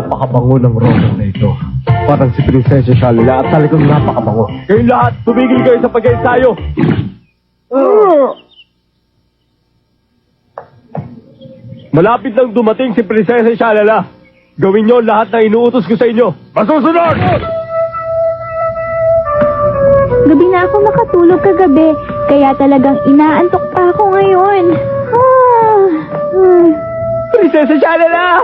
Napakabango ng roller na ito. Parang si Prinsesa Shalala at talagang napakabango. Kayong lahat, tumigil kayo sa pag-ensayo! Malapit nang dumating si Prinsesa Shalala. Gawin niyo lahat na inuutos ko sa inyo. Masusunod! Gabi na ako makatulog kagabi, kaya talagang inaantok pa ako ngayon. Prinsesa Shalala!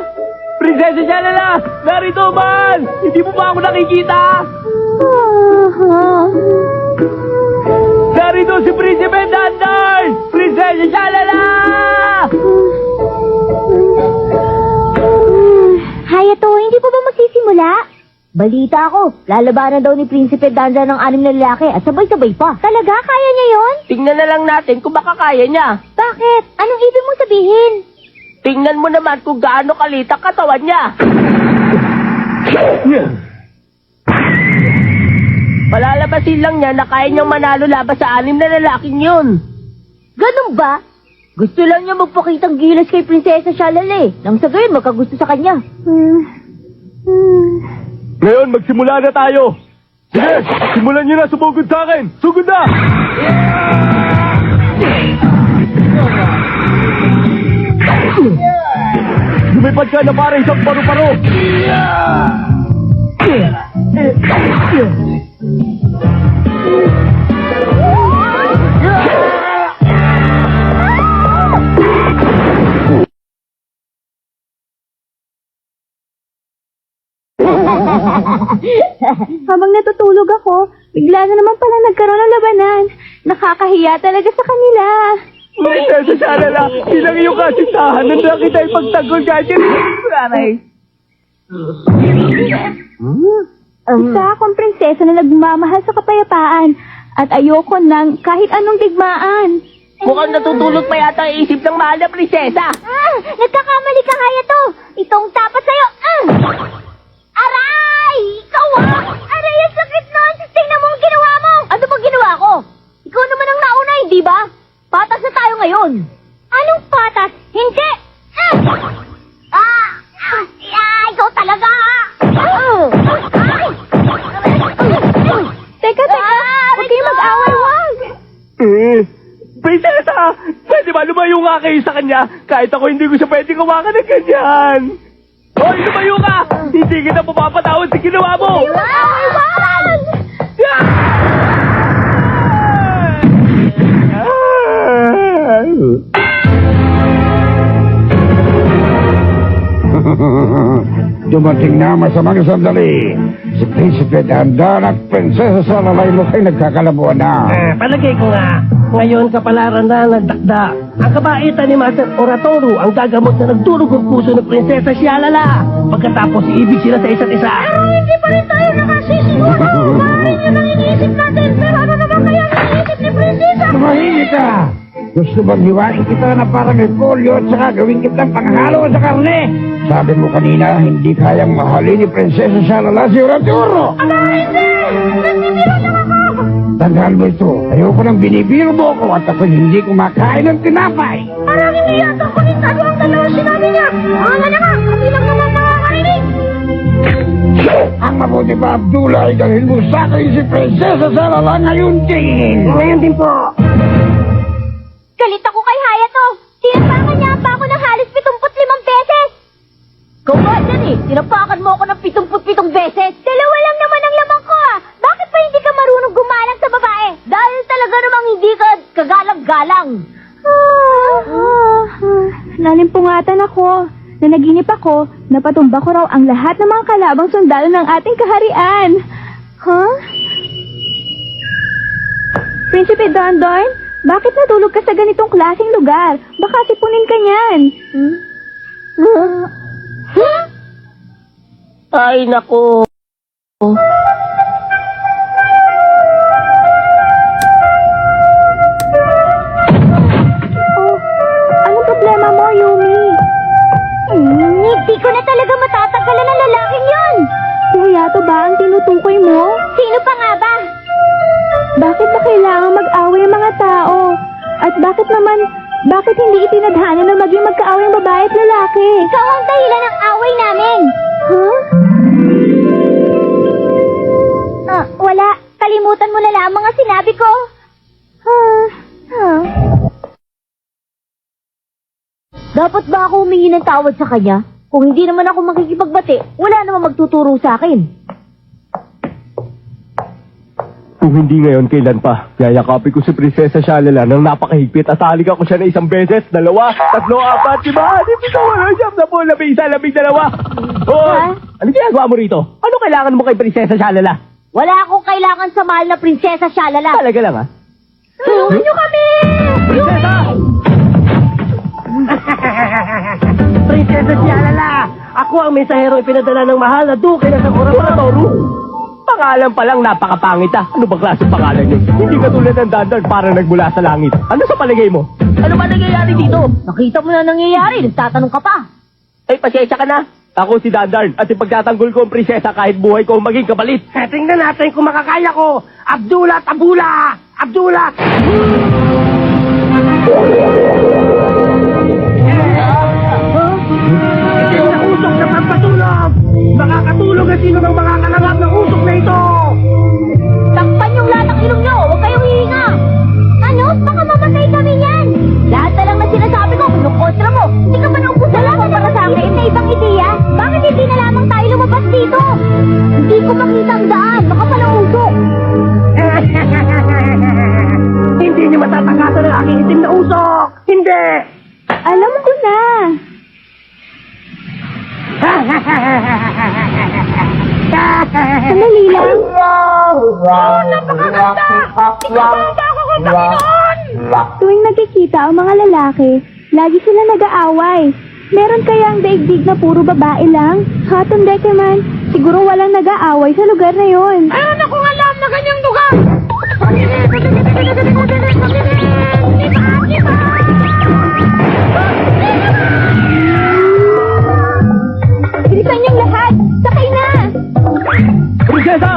Prinsesa Shalala! Narito man! Hindi mo ba ako nakikita? Narito si Prinsipe Danday! Prinsesa Shalala! Hayato, hindi po ba magsisimula? Balita ako, lalabanan daw ni Prinsipe Danday ng 6 na lalaki at sabay-sabay pa. Talaga? Kaya niya yon? Tingnan na lang natin kung baka kaya niya. Bakit? Anong ibig mong sabihin? Tingnan mo naman kung gaano kalita katawan niya. Palalabasin lang niya na kaya niyang manalo laban sa 6 na lalaking yun. Ganun ba? Gusto lang niya magpakitang gilas kay Prinsesa Shalala nang sa gayon magkagusto sa kanya. Ngayon, magsimula na tayo! Sige! Simulan niyo na sumugod sa akin! Sugod na! Lumipad ka na para isang paru-paro! Habang natutulog ako, bigla na naman pala nagkaroon ng labanan. Nakakahiya talaga sa kanila. Prinsesa Shalala, ilang iyong kasisahan na nakita ipagtanggol ganyan. Isa akong prinsesa na nagmamahal sa kapayapaan at ayoko ng kahit anong digmaan. Mukhang natutulog pa yata ang isip ng mahal na prinsesa. Nagkakamali ka kaya to. Itong tapat sa'yo. Aray! Ikaw Aray, ang sakit nun! Tingnan mo ang ginawa mo! Ano bang ginawa ko? Ikaw naman ang nauna, hindi ba? Patas na tayo ngayon. Anong patas? Hindi! Ikaw talaga! Teka! Huwag kayo mag-away, wag! Prinsesa! Pwede ba lumayo nga kayo sa kanya? Kahit ako hindi ko siya pwedeng hawakan ng ganyan! Hoy, lumayo ka! Hindi kita mapapatawad sa ginawa mo! Dumating na masamang sandali. Si Prinsipe Dandan at Prinsesa Shalala ay nagkakalabuan na. Palagay ko nga, ngayon kapalaran na nagdakda. Ang kabaitan ni Master Oratoro ang gagamot na nagdurog ang puso ng Prinsesa Shalala. Pagkatapos iibig sila sa isa't isa. Pero hindi pa rin tayo nakasisiguro. Bakit yun ang iniisip natin? Pero ano naman kaya ang iniisip ni Prinsesa? Tumahimik ka! Gusto bang hiwain kita na parang repolyo at saka gawin kitang panghalo sa karne? Sabi mo kanina, hindi kayang mahalin ni Prinsesa Shalala si Oratoro. Hindi! Nandinira lang ako! Tandaan mo ito, ayoko nang binibiro mo ko at ako hindi kumakain ng tinapay. Parang hindi yata konektado ang dalawa sinabi niya. Wala na nga, kami lang naman makakarinig. Ang mabuti pa, Abdullah, ay dalhin mo sa akin si Prinsesa Shalala ngayon din. Ngayon din po. Galit ako kay Hayato. Tinapakan niya pa ako ng halos 75 beses. Kung ba yan tinapakan mo ako ng 77 beses. Dalawa lang naman ang lamang ko Bakit pa hindi ka marunong gumalang sa babae? Dahil talaga namang hindi ka kagalang-galang. Nalimpungatan ako. Nanaginip ako, napatumba ko raw ang lahat ng mga kalabang sundalo ng ating kaharian. Prinsipe Dondon, bakit natulog ka sa ganitong klaseng lugar? Baka sipunin ka niyan. Ay, naku. Anong problema mo, Yumi? Hindi ko na talaga matatanggalan ng lalaking yun. Si Hayato ba ang tinutukoy mo? Sino pa nga ba? Bakit ba kailangan mag-away ang mga tao? At bakit hindi itinadhana na maging magkaaway ang babae at lalaki? Ikaw ang dahilan ng away namin. Huh? Wala. Kalimutan mo na lang ang mga sinabi ko. Dapat ba ako humingi ng tawad sa kanya? Kung hindi naman ako makikipagbati, wala naman magtuturo sa akin. Kung hindi ngayon, kailan pa? Yayakapin ko si Prinsesa Shalala nang napakahigpit at halikan ko siya na 1 beses, 2, 3, 4, 5, 6, 7, 8, 9, 10, 11, 12. Hoy! Ano ginagawa mo rito? Ano kailangan mo kay Prinsesa Shalala? Wala akong kailangan sa mahal na Prinsesa Shalala. Talaga lang, ha? Tulungan niyo kami! Prinsesa! Prinsesa Shalala! Ako ang mensahero ipinadala ng mahal na duke na sa Oratoru! Pangalan pa lang napakapangit, ha? Ano ba klaseng pangalan yun? Hindi katulad ng Dandan para nagmula sa langit. Ano sa palagay mo? Ano ba nangyayari dito? Nakita mo na nangyayari, nagtatanong ka pa. Ay, pasensya ka na. Ako si Dandan at ipagtatanggol ko ang prinsesa kahit buhay ko ang maging kapalit. Tingnan natin kung makakaya ko! Abdullah Tabula! Abdullah! Hindi na usok na pampatulog! Makakatulog ang sino ng makakalangap ng usok na ito! Takpan yung lahat ng ilong nyo, huwag kayong hihinga. Ano? Baka mamatay kami yan. Lahat na lang na sinasabi ko, kinukontra mo. Hindi ka ba naubusan lang para sa akin na ibang ideya? Bakit hindi na lamang tayo lumabas dito? Hindi ko makita ang daan, baka pala usok. Hindi niyo matatakasan ang aking itim na usok! Hindi! Alam ko na. Sandali lang. Napakaganda! Ikababa ako kung Panginoon! Tuwing nagkikita ang mga lalaki, lagi sila nag-aaway. Meron kayang daigdig na puro babae lang? Hatong Dekeman, siguro walang nag-aaway sa lugar na yon. Meron akong alam na ganyang lugar! Bilisan niyong lahat! Sakay na! Prinsesa!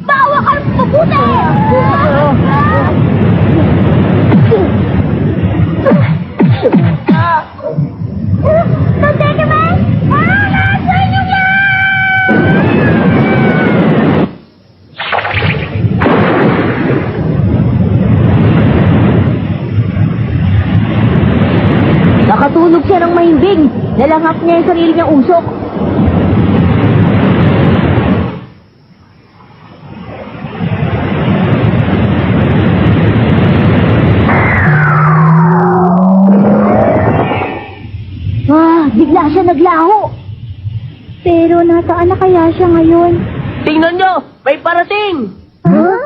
Bawa ka mabuti! Dekeman! Nasaan yung Nakatulog siya ng mahimbing. Nalanghap niya yung sarili niyang usok. Bigla siya naglaho. Pero nasaan na kaya siya ngayon? Tingnan nyo! May parating! Huh?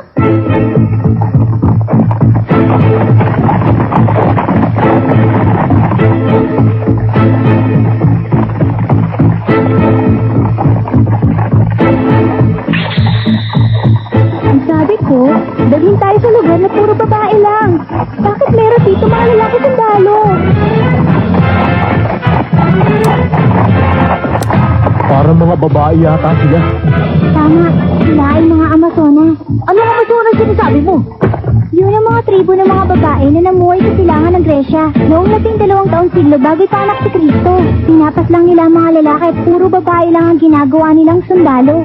Ang sabi ko, dalhin tayo sa lugar na puro babae lang. Bakit meron dito mga lalaki sundalo? Parang mga babae yata sila. Tama, sila ay mga Amazona. Anong Amazona sinasabi mo? Yun ang mga tribo ng mga babae na namuhay sa silangan ng Gresya noong 12 taong siglo bago ipanganak si Kristo. Pinapas lang nila ang mga lalaki at puro babae lang ang ginagawa nilang sundalo.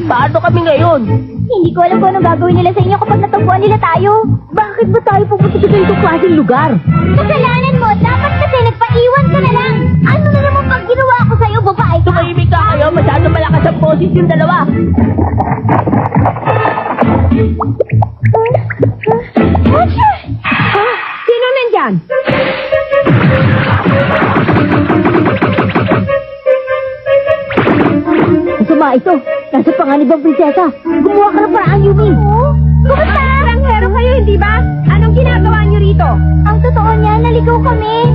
Paano kami ngayon? Hindi ko alam kung anong gagawin nila sa inyo kapag natagpuan nila tayo. Bakit ba tayo pupunta sa ganitong klaseng lugar? Kasalanan mo, dapat kasi nagpaiwan ka na lang. Ano na naman pag ginawa ko sa'yo, babae ka? Tumahimik ka kayo, masyado malakas ang boses yung dalawa. Sino nandyan? Masama ito. Nasa panganib ang prinsesa. Gumawa ka ng paraan, Yumi. Kumusta? Ranghero kayo, hindi ba? Anong ginagawa niyo rito? Ang totoo niya, naligaw kami.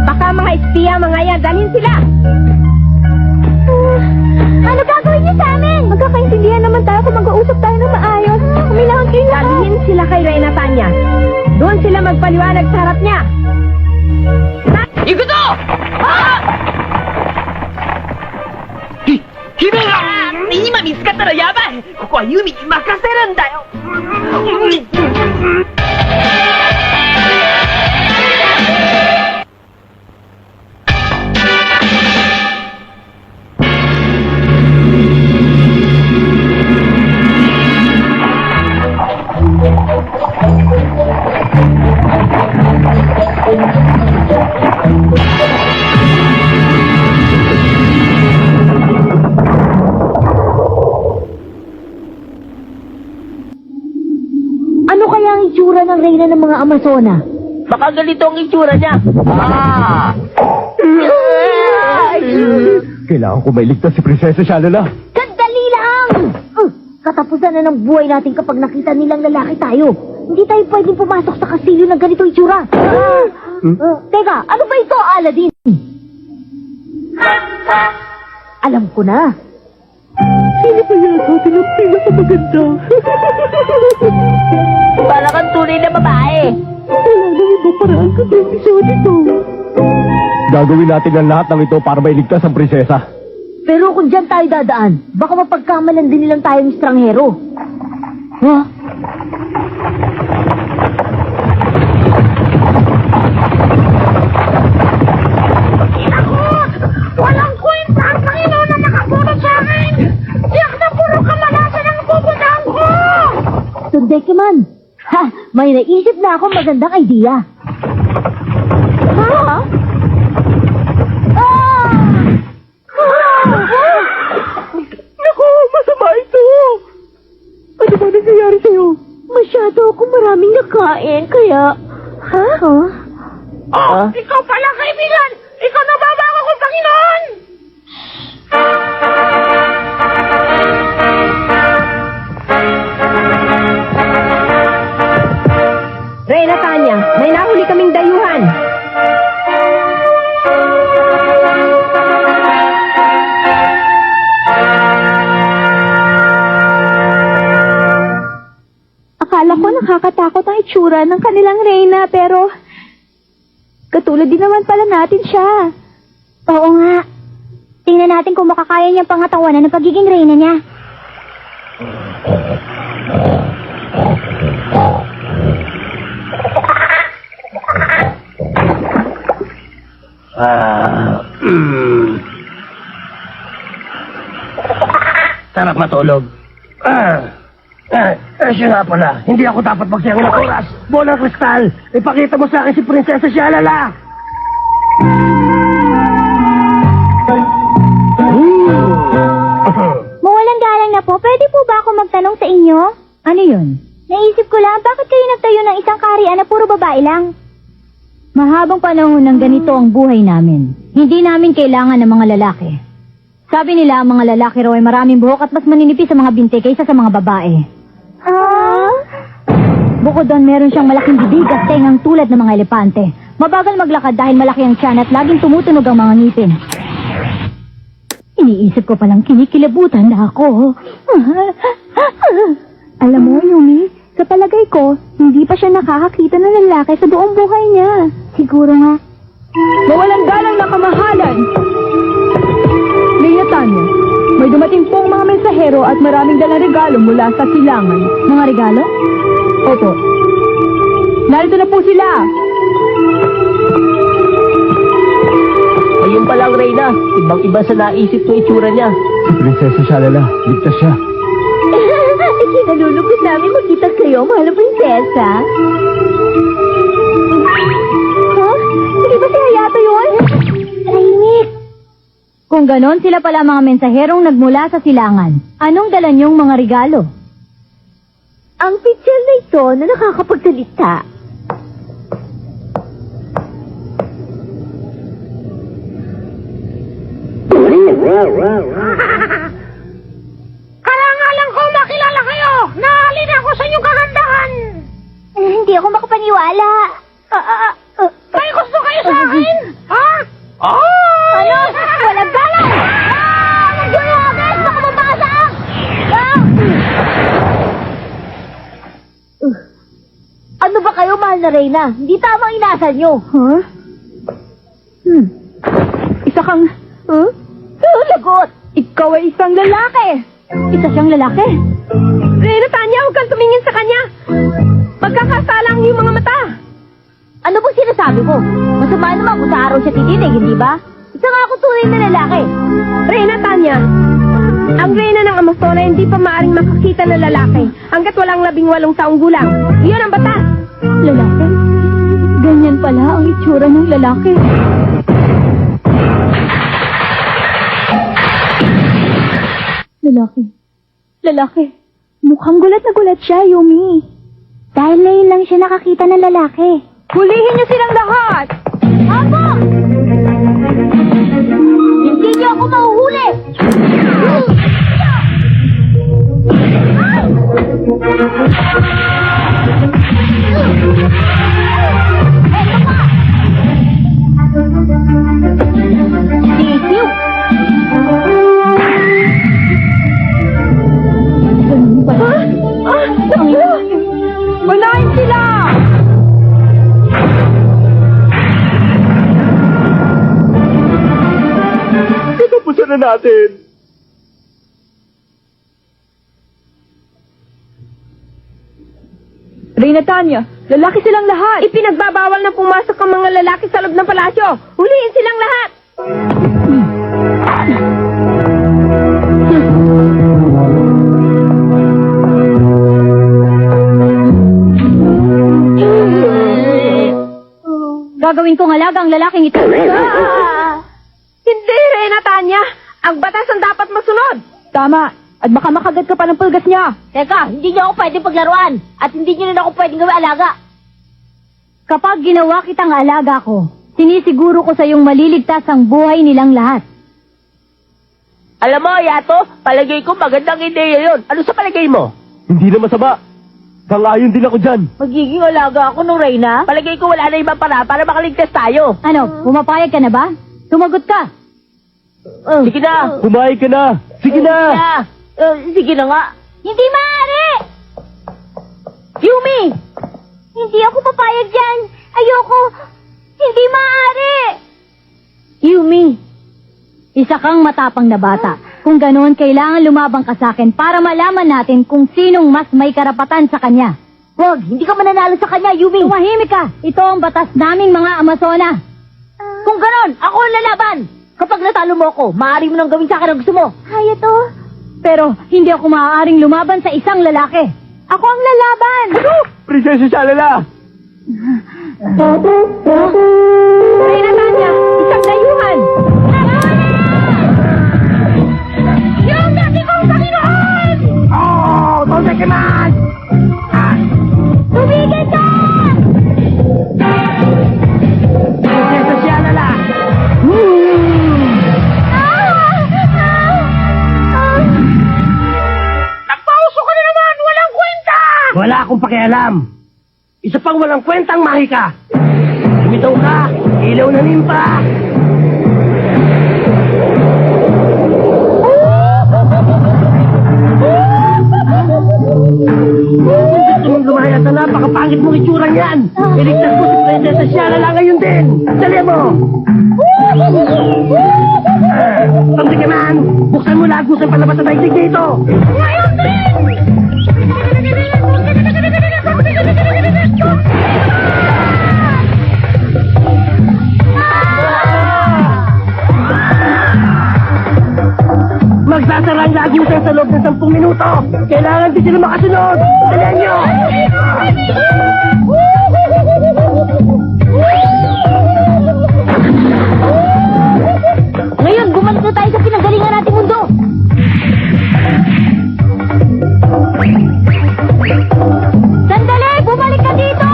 Baka mga espiya, mga yan. Dalhin sila. Ano ba? gagawin niyo sa amin? Magkakaintindihan naman tayo kung mag-uusap tayo ng maayos. Uminahon kayo na. Sabihin sila kay Reyna Tanya. Doon sila magpaliwanag sa harap niya. Ikuto! Ah! 今見つかったらやばい。ここはユミに任せるんだよ。Ano kaya ang itsura ng reyna ng mga Amazona? Baka ganito ang itsura niya. Kailangan ko mailigtas si Prinsesa Shalala. Sandali lang! Katapusan na ng buhay natin kapag nakita nilang lalaki tayo. Hindi tayo pwedeng pumasok sa kastilyo ng ganitong itsura. Teka, ano ba ito, Aladdin? Alam ko na. Sino pa yata ang pinakamaganda? Para kang tunay na babae. Wala nang iba paraan ka sa episode ito. Gagawin natin ang lahat ng ito para mailigtas ang prinsesa. Pero kung dyan tayo dadaan, baka mapagkamalan din nilang tayong estranghero. Ha? Walang kwenta ang Panginoon na nakabulot sa akin! Tiyak na puro kamalasan ang pupuntahan ko! Sundekiman! Ha! May naisip na akong magandang idea. Ha? Naku, masama ito. Ano ba nangyayari sa'yo? Masyado akong maraming nakain, kaya... Ha? Oh, ikaw pala, kaibigan! Ikaw na babago kong Panginoon! Reyna Tanya, may nahuli kaming dayuhan. Akala ko nakakatakot ang itsura ng kanilang reyna, pero... katulad din naman pala natin siya. Oo nga. Tingnan natin kung makakaya niyang pangatawanan ng pagiging reyna niya. Sarap matulog. Siya nga pala. Hindi ako dapat magsayang ng oras. Bolang kristal, ipakita mo sa akin si Prinsesa Shalala. Mawalang galang na po, pwede po ba ako magtanong sa inyo? Ano yun? Naisip ko lang, bakit kayo nagtayo ng isang kaharian na puro babae lang? Mahabang panahon ng ganito ang buhay namin. Hindi namin kailangan ng mga lalaki. Sabi nila ang mga lalaki raw ay maraming buhok at mas maninipis sa mga binte kaysa sa mga babae. Bukod doon, meron siyang malaking bibig at tengang tulad ng mga elepante. Mabagal maglakad dahil malaki ang tiyan at laging tumutunog ang mga ngipin. Iniisip ko palang kinikilabutan na ako. Alam mo, Yumi, sa palagay ko, hindi pa siya nakakakita ng lalaki sa buong buhay niya. Siguro nga. Mawalang galang na kamahalan! Reyna Tanya, may dumating pong mga mensahero at maraming dalang regalo mula sa silangan. Mga regalo? Opo. Narito na po sila! Ayun palang Reyna. Ibang-iba sa naisip ng itsura niya. Si Prinsesa Shalala, ligtas siya. Ikinalulugod namin makita kayo, mahal na prinsesa. Ha? Hindi ba si Hayato yun? Tahimik. Kung ganon, sila pala mga mensaherong nagmula sa silangan. Anong dala niyong mga regalo? Ang picture na ito na nakakapagsalita. Karangalan ko makilala kayo! Naalin ako sa inyong kagandahan! Hindi ako makapaniwala. May gusto kayo sa akin? Ha? Ano? Walang galang! Nagyulo agad! Baka mahal na Reyna. Hindi tama ang inasal nyo. Huh? Isa kang... Huh? Lagot! Ikaw ay isang lalaki. Isa siyang lalaki. Reyna, Tanya, huwag kang tumingin sa kanya. Magkakasalang yung mga mata. Ano bang sinasabi mo? Masama naman kung sa araw siya titinig, hindi ba? Isa nga ako tunay na lalaki. Reyna, Tanya, ang Reyna ng Amazona hindi pa maaring makakita ng lalaki hanggat walang 18 taong gulang. Iyon ang batas. Lalaki? Ganyan pala ang itsura ng lalaki. Lalaki. Lalaki. Mukhang gulat na gulat siya, Yumi. Dahil ngayon lang siya nakakita ng lalaki. Hulihin niyo silang lahat! Apo! Hindi niyo ako mahuhuli! Sisiw! Ganun pala. Unahin sila! Katapusan na natin. Reyna Tanya, lalaki silang lahat. Ipinagbabawal na pumasok ang mga lalaki sa loob ng palasyo. Huliin silang lahat! Gagawin kong alaga ang lalaking ito. Hindi, Reyna, Tanya. Ang batas ang dapat masunod. Tama. At baka makagat ka pa ng pulgas niya. Teka, hindi niyo ako pwedeng paglaruan. At hindi niyo rin ako pwedeng gawin alaga. Kapag ginawa kitang alaga ko, sinisiguro ko sa iyong maliligtas ang buhay nilang lahat. Alam mo, Yato, palagay ko magandang ideya yun. Ano sa palagay mo? Hindi na masama. Sangayon din ako dyan. Magiging alaga ako ng Reyna? Palagay ko wala na ibang para makaligtas tayo. Ano, pumapayag ka na ba? Sumagot ka. Sige na. Kumain ka na. Sige na. Sige na nga. Hindi maaari! Yumi! Hindi ako papayag dyan. Ayoko. Hindi maaari. Yumi, isa kang matapang na bata. Kung ganoon, kailangan lumabang ka sa akin para malaman natin kung sinong mas may karapatan sa kanya. Wag, hindi ka mananalo sa kanya, Yumi. Tumahimik ka. Ito ang batas naming mga Amazona. Kung ganoon, ako ang lalaban. Kapag natalo mo ako, maaari mo nang gawin sa akin ang gusto mo. Hayato. Pero hindi ako maaaring lumaban sa isang lalaki. Ako ang lalaban. Prinsesa Shalala. Reyna, Tanya, isang dayuhan. Yung dati kong Panginoon! Oh, Tosekiman! Tumigil ka! Prinsesa Shalala. Nagpauso ka na naman! Walang kwenta! Wala akong pakialam. Isa pang walang kwentang mahika. Lumitaw ka, ilaw na nimpa. Gusto mong lumaya sa napakapangit mong itsura niyan. Iligtas mo si Prinsesa Shalala ngayon din. Dali mo. Pagsikiman, buksan mo lagos ang palabas sa daigdig dito. Ngayon din! Magsasara ang lagusan sa loob ng 10 minuto. Kailangan din sila makasunod. Dalihan nyo! Ngayon, bumalik na tayo sa pinanggalingan nating mundo. Sandali! Bumalik ka dito!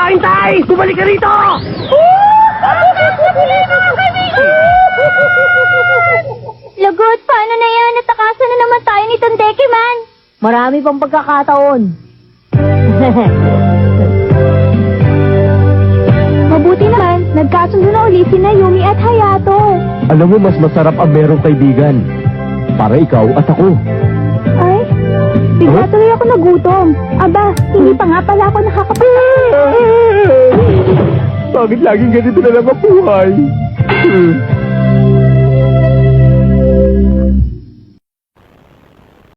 Hintay! Bumalik ka rito! Bakit? Mga kaibigan! Lagot, paano na yan? Natakasan na naman tayo ni Tandekiman. Marami pang pagkakataon. Mabuti naman, nagkasundo na ulit sina Yumi at Hayato. Alam mo, mas masarap ang merong kaibigan. Para ikaw at ako. Ay, bigla tuloy ako nagutom. Aba, hindi pa nga pala ako nakakapagod. Bakit laging ganito na lang ang buhay?